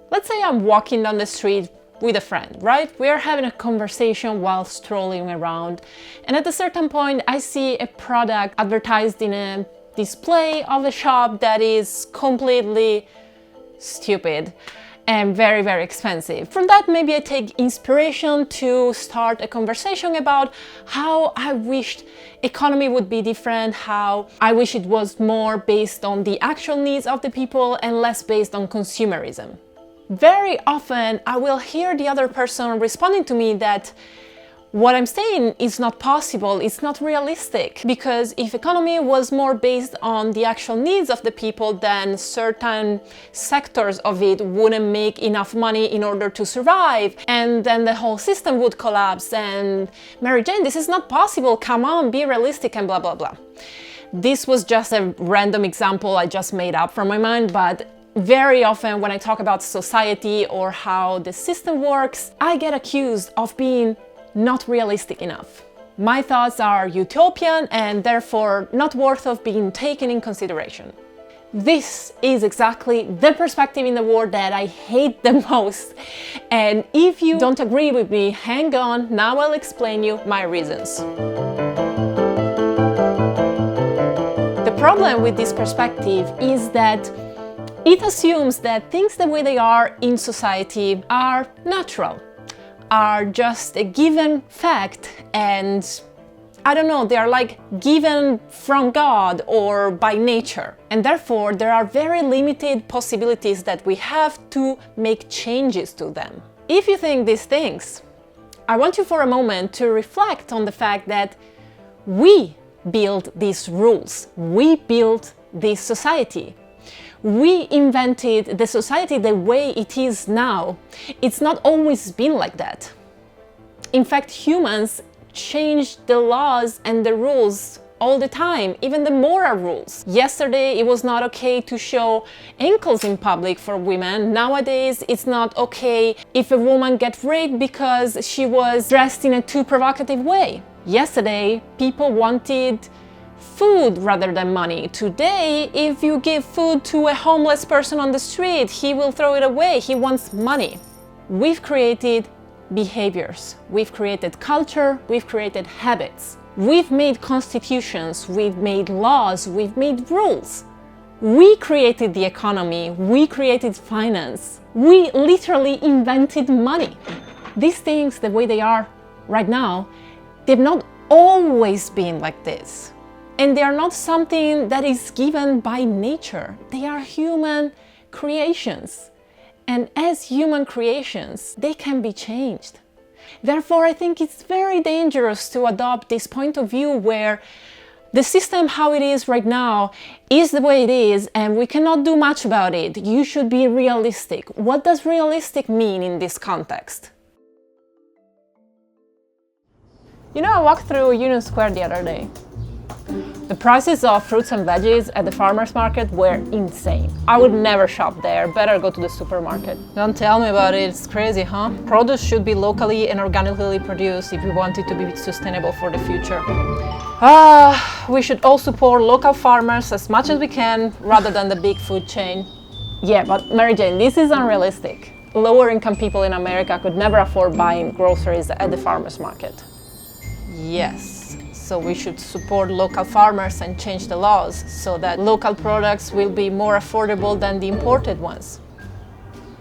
Let's say I'm walking down the street with a friend, right? We are having a conversation while strolling around, and at a certain point I see a product advertised in a display of a shop that is completely stupid and very, very expensive. From that, maybe I take inspiration to start a conversation about how I wished economy would be different, how I wish it was more based on the actual needs of the people and less based on consumerism. Very often I will hear the other person responding to me that what I'm saying is not possible, it's not realistic, because if economy was more based on the actual needs of the people, then certain sectors of it wouldn't make enough money in order to survive, and then the whole system would collapse. And Mary Jane, this is not possible, come on, be realistic, and blah blah blah. This was just a random example I just made up from my mind, but very often when I talk about society or how the system works, I get accused of being not realistic enough. My thoughts are utopian and therefore not worth of being taken in consideration. This is exactly the perspective in the world that I hate the most. And if you don't agree with me, hang on, now I'll explain you my reasons. The problem with this perspective is that it assumes that things the way they are in society are natural, are just a given fact, and I don't know, they are like given from God or by nature. And therefore there are very limited possibilities that we have to make changes to them. If you think these things, I want you for a moment to reflect on the fact that we built these rules, we built this society. We invented the society the way it is now. It's not always been like that. In fact, humans change the laws and the rules all the time, even the moral rules. Yesterday, it was not okay to show ankles in public for women. Nowadays, it's not okay if a woman gets raped because she was dressed in a too provocative way. Yesterday, people wanted food rather than money. Today, if you give food to a homeless person on the street, he will throw it away. He wants money. We've created behaviors, we've created culture, we've created habits. We've made constitutions, we've made laws, we've made rules. We created the economy, we created finance. We literally invented money. These things, the way they are right now, they've not always been like this. And they are not something that is given by nature. They are human creations. And as human creations, they can be changed. Therefore, I think it's very dangerous to adopt this point of view where the system how it is right now is the way it is and we cannot do much about it. You should be realistic. What does realistic mean in this context? You know, I walked through Union Square the other day. The prices of fruits and veggies at the farmer's market were insane. I would never shop there, better go to the supermarket. Don't tell me about it, it's crazy, huh? Produce should be locally and organically produced if we want it to be sustainable for the future. We should all support local farmers as much as we can rather than the big food chain. Yeah, but Mary Jane, this is unrealistic. Lower income people in America could never afford buying groceries at the farmer's market. Yes. So we should support local farmers and change the laws so that local products will be more affordable than the imported ones.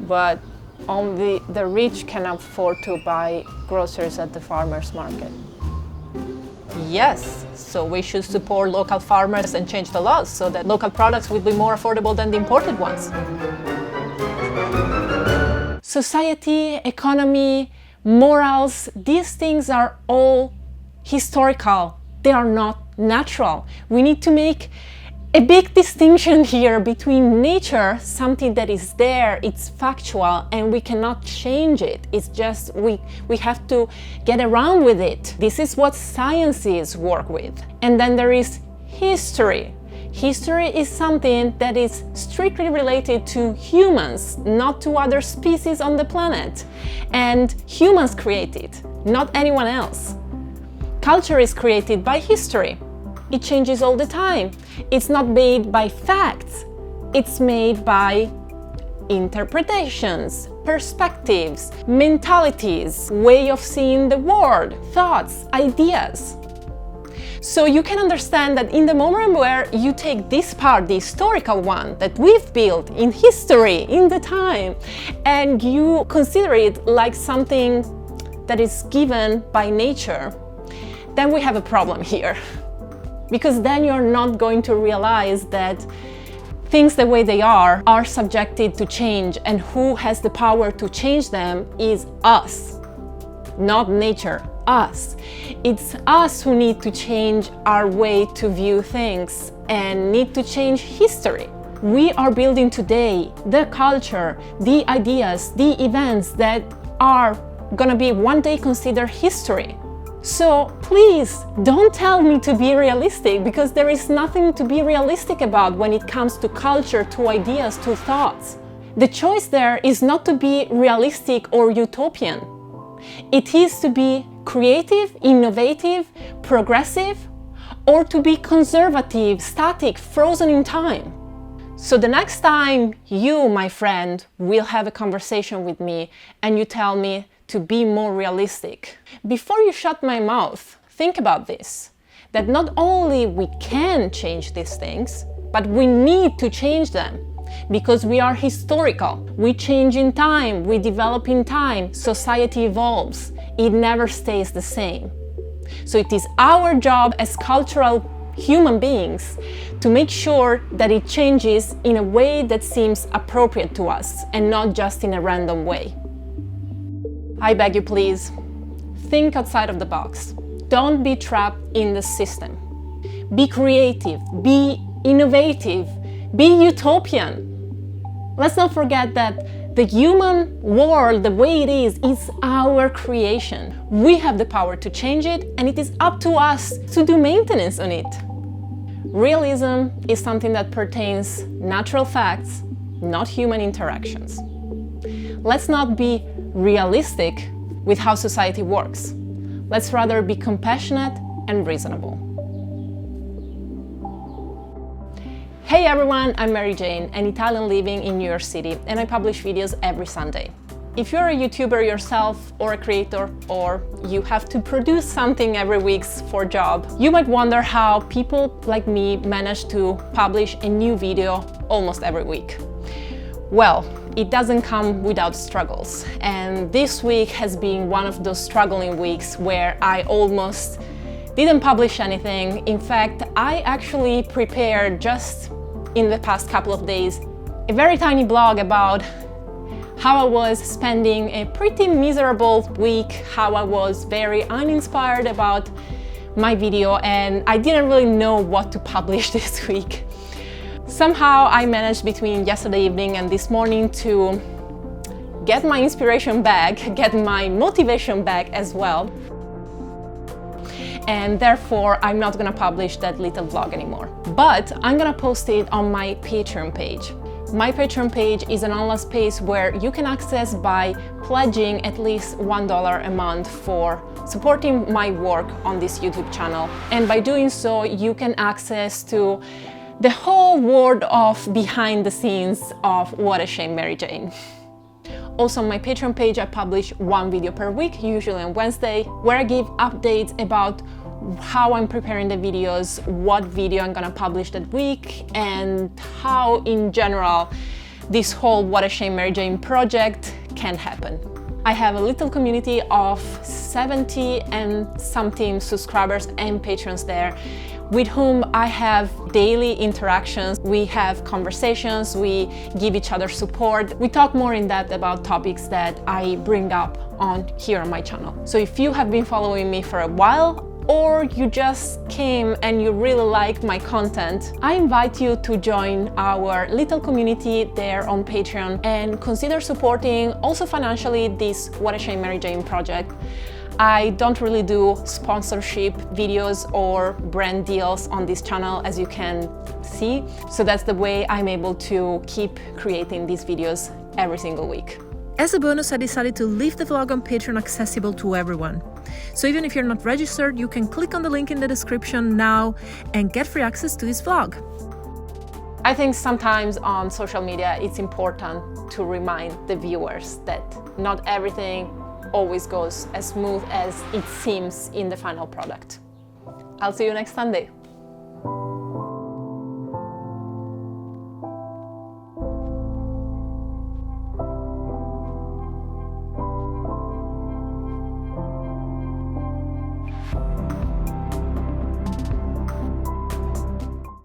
But only the rich can afford to buy groceries at the farmer's market. Yes, so we should support local farmers and change the laws so that local products will be more affordable than the imported ones. Society, economy, morals, these things are all historical. They are not natural. We need to make a big distinction here between nature, something that is there, it's factual, and we cannot change it. It's just we have to get around with it. This is what sciences work with. And then there is history. History is something that is strictly related to humans, not to other species on the planet. And humans create it, not anyone else. Culture is created by history. It changes all the time. It's not made by facts. It's made by interpretations, perspectives, mentalities, way of seeing the world, thoughts, ideas. So you can understand that in the moment where you take this part, the historical one that we've built in history, in the time, and you consider it like something that is given by nature, then we have a problem here. Because then you're not going to realize that things the way they are subjected to change, and who has the power to change them is us, not nature, us. It's us who need to change our way to view things and need to change history. We are building today the culture, the ideas, the events that are gonna be one day considered history. So please don't tell me to be realistic, because there is nothing to be realistic about when it comes to culture, to ideas, to thoughts. The choice there is not to be realistic or utopian. It is to be creative, innovative, progressive, or to be conservative, static, frozen in time. So the next time you, my friend, will have a conversation with me and you tell me to be more realistic, before you shut my mouth, think about this, that not only we can change these things, but we need to change them, because we are historical. We change in time, we develop in time, society evolves, it never stays the same. So it is our job as cultural human beings to make sure that it changes in a way that seems appropriate to us and not just in a random way. I beg you, please, think outside of the box. Don't be trapped in the system. Be creative, be innovative, be utopian. Let's not forget that the human world, the way it is our creation. We have the power to change it, and it is up to us to do maintenance on it. Realism is something that pertains natural facts, not human interactions. Let's not be realistic with how society works. Let's rather be compassionate and reasonable. Hey everyone, I'm Mary Jane, an Italian living in New York City, and I publish videos every Sunday. If you're a YouTuber yourself, or a creator, or you have to produce something every week for a job, you might wonder how people like me manage to publish a new video almost every week. Well, it doesn't come without struggles, and this week has been one of those struggling weeks where I almost didn't publish anything. In fact, I actually prepared just in the past couple of days a very tiny blog about how I was spending a pretty miserable week, how I was very uninspired about my video, and I didn't really know what to publish this week. Somehow I managed between yesterday evening and this morning to get my inspiration back, get my motivation back as well. And therefore I'm not gonna publish that little vlog anymore. But I'm gonna post it on my Patreon page. My Patreon page is an online space where you can access by pledging at least $1 a month for supporting my work on this YouTube channel. And by doing so, you can access to the whole world of behind the scenes of What a Shame, Mary Jane. Also on my Patreon page, I publish one video per week, usually on Wednesday, where I give updates about how I'm preparing the videos, what video I'm gonna publish that week, and how in general this whole What a Shame, Mary Jane project can happen. I have a little community of 70 and something subscribers and patrons there, with whom I have daily interactions. We have conversations, we give each other support. We talk more in depth about topics that I bring up here on my channel. So if you have been following me for a while, or you just came and you really like my content, I invite you to join our little community there on Patreon and consider supporting also financially this What a Shame, Mary Jane project. I don't really do sponsorship videos or brand deals on this channel, as you can see. So that's the way I'm able to keep creating these videos every single week. As a bonus, I decided to leave the vlog on Patreon accessible to everyone. So even if you're not registered, you can click on the link in the description now and get free access to this vlog. I think sometimes on social media it's important to remind the viewers that not everything always goes as smooth as it seems in the final product. I'll see you next Sunday.